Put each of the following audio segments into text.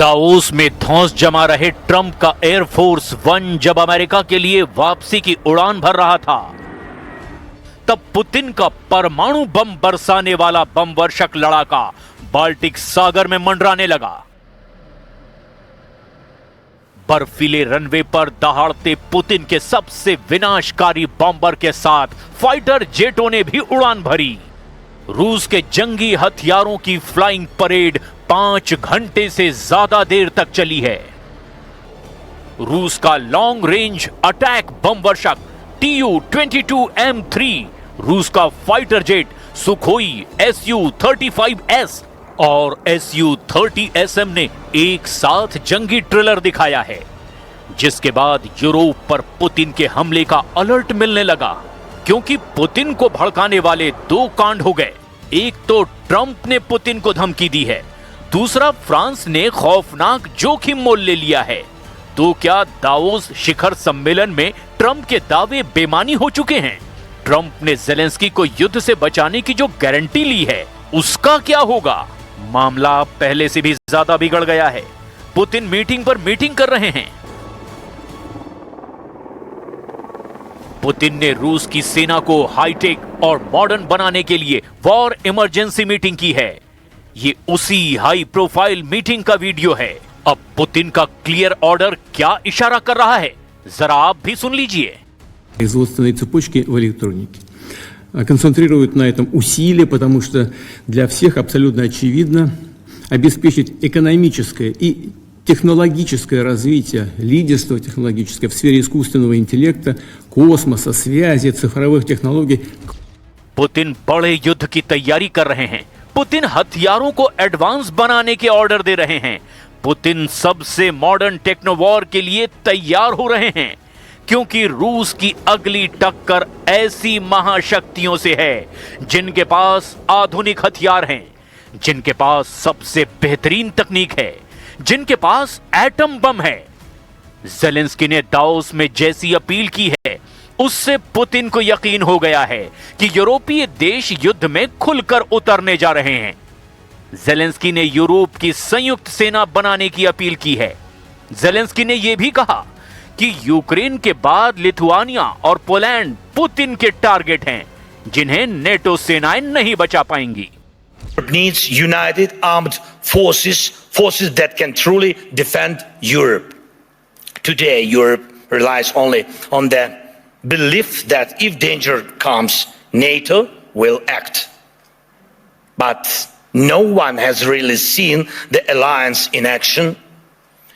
Davos में धौंस जमा रहे ट्रंप का एयरफोर्स वन जब अमेरिका के लिए वापसी की उड़ान भर रहा था, तब पुतिन का परमाणु बम बरसाने वाला बम वर्षक लड़ाका बाल्टिक सागर में मंडराने लगा। बर्फीले रनवे पर दहाड़ते पुतिन के सबसे विनाशकारी बॉम्बर के साथ फाइटर जेटों ने भी उड़ान भरी। रूस के जंगी हथियारों की फ्लाइंग परेड 5 घंटे से ज्यादा देर तक चली है। रूस का लॉन्ग रेंज अटैक बम वर्षक Tu-22M3, रूस का फाइटर जेट सुखोई Su-35S और Su-30SM ने एक साथ जंगी ट्रिलर दिखाया है, जिसके बाद यूरोप पर पुतिन के हमले का अलर्ट मिलने लगा, क्योंकि पुतिन को भड़काने वाले 2 कांड हो गए। एक तो ट्रंप ने पुतिन को धमकी दी है, दूसरा फ्रांस ने खौफनाक जोखिम मोल ले लिया है। तो क्या दावोस शिखर सम्मेलन में ट्रंप के दावे बेमानी हो चुके हैं? ट्रंप ने ज़ेलेंस्की को युद्ध से बचाने की जो गारंटी ली है, उसका क्या होगा? मामला पहले से भी ज्यादा बिगड़ गया है। पुतिन मीटिंग पर मीटिंग कर रहे हैं। पुतिन ने रूस की सेना को हाईटेक और मॉडर्न बनाने के लिए वॉर इमरजेंसी मीटिंग की है। ये उसी हाई प्रोफाइल मीटिंग का वीडियो है। अब पुतिन का क्लियर ऑर्डर क्या इशारा कर रहा है, जरा आप भी सुन लीजिए। производственной цепочки в электронике. Концентрируют на этом усилия, потому что для всех абсолютно очевидно обеспечить экономическое и технологическое развитие, лидерство технологическое в сфере искусственного интеллекта, космоса, связи, цифровых технологий. पुतिन बड़े युद्ध की तैयारी कर रहे हैं। पुतिन हथियारों को एडवांस बनाने के ऑर्डर दे रहे हैं। पुतिन सबसे मॉडर्न टेक्नोवॉर के लिए तैयार हो रहे हैं, क्योंकि रूस की अगली टक्कर ऐसी महाशक्तियों से है जिनके पास आधुनिक हथियार हैं, जिनके पास सबसे बेहतरीन तकनीक है, जिनके पास एटम बम है। ज़ेलेंस्की ने दावोस में जैसी अपील की है, उससे पुतिन को यकीन हो गया है कि यूरोपीय देश युद्ध में खुलकर उतरने जा रहे हैं। ज़ेलेंस्की ने यूरोप की संयुक्त सेना बनाने की अपील की है। ज़ेलेंस्की ने यह भी कहा कि यूक्रेन के बाद लिथुआनिया और पोलैंड पुतिन के टारगेट हैं, जिन्हें नेटो सेनाएं नहीं बचा पाएंगी। Europe needs united armed forces that can truly defend Europe. Today, Europe relies only on the belief that if danger comes, NATO will act. But no one has really seen the alliance in action.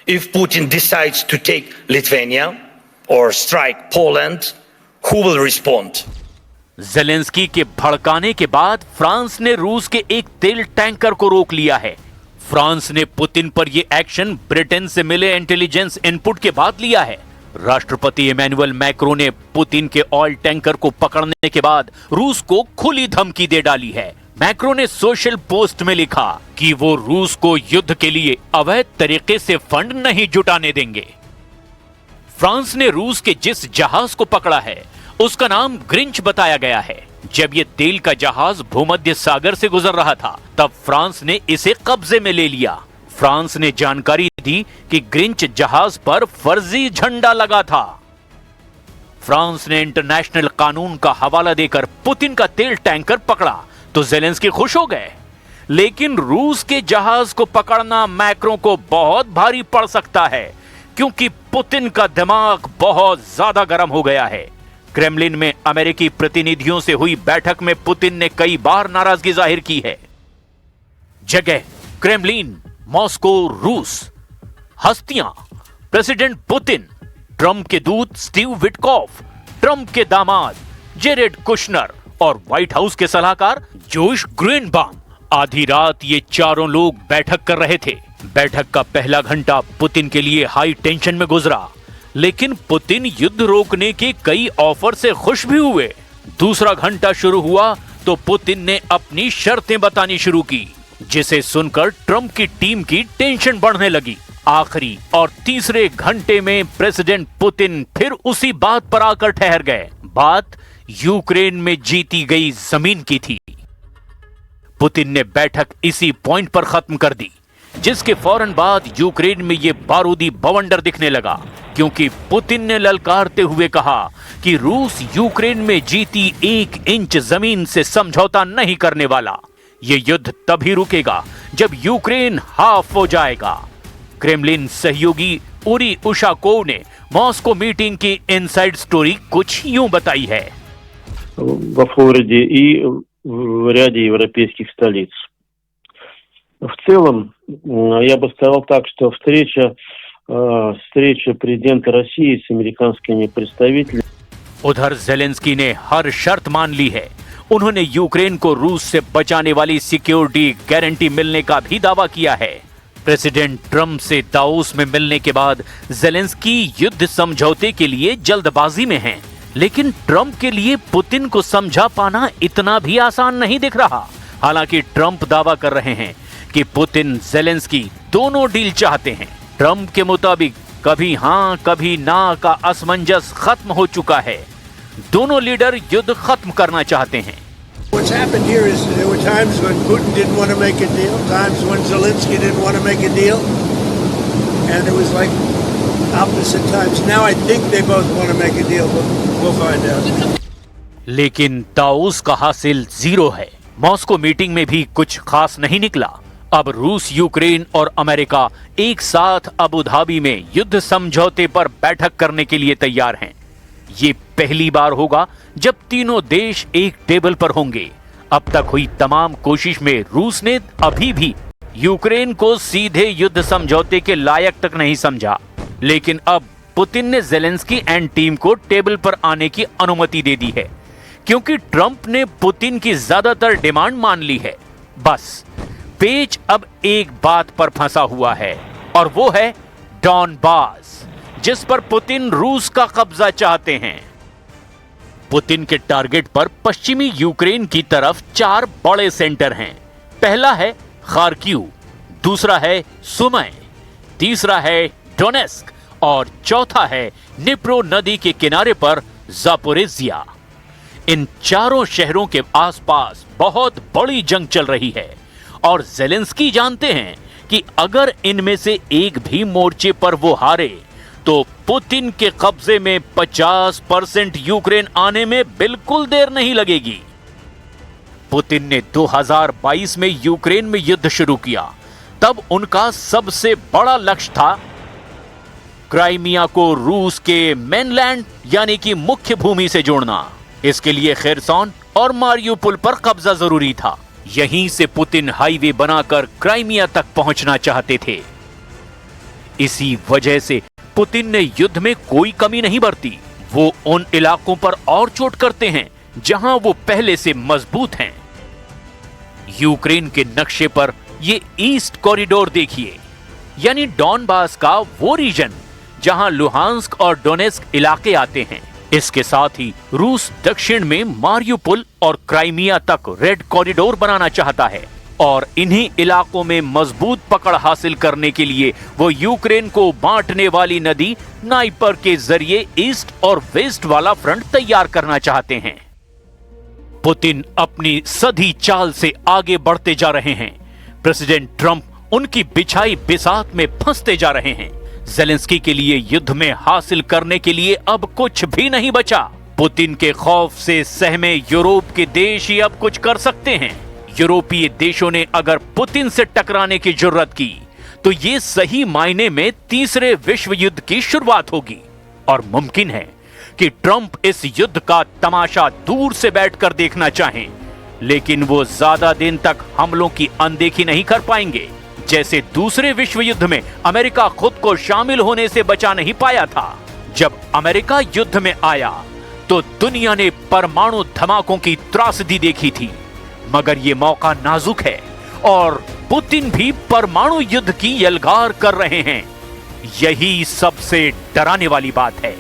If Putin decides to take Lithuania or strike Poland, who will respond? Zelensky के भड़काने के बाद France ने रूस के एक तेल tanker को रोक लिया है। फ्रांस ने पुतिन पर यह एक्शन ब्रिटेन से मिले इंटेलिजेंस इनपुट के बाद लिया है। राष्ट्रपति इमैनुअल मैक्रो ने पुतिन के ऑयल टैंकर को पकड़ने के बाद रूस को खुली धमकी दे डाली है। मैक्रो ने सोशल पोस्ट में लिखा कि वो रूस को युद्ध के लिए अवैध तरीके से फंड नहीं जुटाने देंगे। फ्रांस ने रूस के जिस जहाज को पकड़ा है, उसका नाम ग्रिंच बताया गया है। जब ये तेल का जहाज भूमध्य सागर से गुजर रहा था, तब फ्रांस ने इसे कब्जे में ले लिया। फ्रांस ने जानकारी दी कि ग्रिंच जहाज पर फर्जी झंडा लगा था। फ्रांस ने इंटरनेशनल कानून का हवाला देकर पुतिन का तेल टैंकर पकड़ा तो ज़ेलेंस्की खुश हो गए, लेकिन रूस के जहाज को पकड़ना मैक्रो को बहुत भारी पड़ सकता है, क्योंकि पुतिन का दिमाग बहुत ज्यादा गर्म हो गया है। क्रेमलिन में अमेरिकी प्रतिनिधियों से हुई बैठक में पुतिन ने कई बार नाराजगी जाहिर की है। जगह क्रेमलिन, मॉस्को, रूस। हस्तियां: प्रेसिडेंट पुतिन, ट्रंप के दूत स्टीव विटकॉफ, ट्रंप के दामाद जेरेड कुशनर और व्हाइट हाउस के सलाहकार जोश ग्रीनबाम। आधी रात ये चारों लोग बैठक कर रहे थे। बैठक का पहला घंटा पुतिन के लिए हाई टेंशन में गुजरा, लेकिन पुतिन युद्ध रोकने के कई ऑफर से खुश भी हुए। दूसरा घंटा शुरू हुआ तो पुतिन ने अपनी शर्तें बतानी शुरू की, जिसे सुनकर ट्रंप की टीम की टेंशन बढ़ने लगी। आखिरी और तीसरे घंटे में प्रेसिडेंट पुतिन फिर उसी बात पर आकर ठहर गए। बात यूक्रेन में जीती गई जमीन की थी। पुतिन ने बैठक इसी पॉइंट पर खत्म कर दी जिसके फौरन बाद यूक्रेन में ये बारूदी बवंडर दिखने लगा, क्योंकि पुतिन ने ललकारते हुए कहा कि रूस यूक्रेन में जीती 1 इंच जमीन से समझौता नहीं करने वाला। ये युद्ध तभी रुकेगा जब यूक्रेन हाफ हो जाएगा। क्रेमलिन सहयोगी उरी उशाकोव ने मॉस्को मीटिंग की इनसाइड स्टोरी कुछ यूं बताई है। во Флориде и в ряде европейских столиц. В целом, я бы сказал так, что встреча президента России с американскими представителями. उधर जेलेंस्की ने हर शर्त मान ली है। उन्होंने यूक्रेन को रूस से बचाने वाली सिक्योरिटी गारंटी मिलने का भी दावा किया है। प्रेसिडेंट ट्रंप से दावोस में मिलने के बाद जेलेंस्की युद्ध समझौते के लिए जल्दबाजी में हैं, लेकिन ट्रंप के लिए पुतिन को समझा पाना इतना भी आसान नहीं दिख रहा। हालांकि ट्रंप दावा कर रहे हैं कि पुतिन जेलेंस्की दोनों डील चाहते हैं। ट्रंप के मुताबिक कभी हां कभी ना का असमंजस खत्म हो चुका है। दोनों लीडर युद्ध खत्म करना चाहते हैं। What's happened here is there were times when Putin didn't want to make a deal, times when Zelensky didn't want to make a deal, and it was like opposite times. Now I think they both want to make a deal, but we'll find out. लेकिन Davos का हासिल zero है। Moscow meeting में भी कुछ खास नहीं निकला। अब रूस, यूक्रेन और अमेरिका एक साथ अबू धाबी में युद्ध समझौते पर बैठक करने के लिए तैयार हैं। ये पहली बार होगा जब तीनों देश एक टेबल पर होंगे। अब तक हुई तमाम कोशिश में रूस ने अभी भी यूक्रेन को सीधे युद्ध समझौते के लायक तक नहीं समझा, लेकिन अब पुतिन ने जेलेंस्की एंड टीम को टेबल पर आने की अनुमति दे दी है, क्योंकि ट्रंप ने पुतिन की ज्यादातर डिमांड मान ली है। बस पेच अब एक बात पर फंसा हुआ है, और वो है डॉनबास, जिस पर पुतिन रूस का कब्जा चाहते हैं। पुतिन के टारगेट पर पश्चिमी यूक्रेन की तरफ 4 बड़े सेंटर हैं। पहला है खार्किव, दूसरा है सुमय, तीसरा है डोनेस्क और चौथा है निप्रो नदी के किनारे पर जापोरिजिया। इन चारों शहरों के आसपास बहुत बड़ी जंग चल रही है, और जेलेंस्की जानते हैं कि अगर इनमें से एक भी मोर्चे पर वो हारे तो पुतिन के कब्जे में 50% यूक्रेन आने में बिल्कुल देर नहीं लगेगी। पुतिन ने 2022 में यूक्रेन में युद्ध शुरू किया। तब उनका सबसे बड़ा लक्ष्य था क्राइमिया को रूस के मेनलैंड यानी कि मुख्य भूमि से जोड़ना। इसके लिए खेरसॉन और मारियुपोल पर कब्जा जरूरी था। यहीं से पुतिन हाईवे बनाकर क्राइमिया तक पहुंचना चाहते थे। इसी वजह से पुतिन ने युद्ध में कोई कमी नहीं बरती। वो उन इलाकों पर और चोट करते हैं जहां वो पहले से मजबूत हैं। यूक्रेन के नक्शे पर ये ईस्ट कॉरिडोर देखिए, यानी डॉनबास का वो रीजन जहां लुहांस्क और डोनेस्क इलाके आते हैं। इसके साथ ही रूस दक्षिण में मारियुपोल और क्राइमिया तक रेड कॉरिडोर बनाना चाहता है, और इन्हीं इलाकों में मजबूत पकड़ हासिल करने के लिए वो यूक्रेन को बांटने वाली नदी नाइपर के जरिए ईस्ट और वेस्ट वाला फ्रंट तैयार करना चाहते हैं। पुतिन अपनी सधी चाल से आगे बढ़ते जा रहे हैं। प्रेसिडेंट ट्रंप उनकी बिछाई बिसात में फंसते जा रहे हैं। जेलेंस्की के लिए युद्ध में हासिल करने के लिए अब कुछ भी नहीं बचा। पुतिन के खौफ से सहमे यूरोप के देश ही अब कुछ कर सकते हैं। यूरोपीय देशों ने अगर पुतिन से टकराने की जुर्रत की तो ये सही मायने में तीसरे विश्व युद्ध की शुरुआत होगी, और मुमकिन है कि ट्रंप इस युद्ध का तमाशा दूर से बैठकर देखना चाहें, लेकिन वो ज्यादा दिन तक हमलों की अनदेखी नहीं कर पाएंगे। जैसे दूसरे विश्व युद्ध में अमेरिका खुद को शामिल होने से बचा नहीं पाया था। जब अमेरिका युद्ध में आया तो दुनिया ने परमाणु धमाकों की त्रासदी देखी थी, मगर ये मौका नाजुक है और पुतिन भी परमाणु युद्ध की यलगार कर रहे हैं। यही सबसे डराने वाली बात है।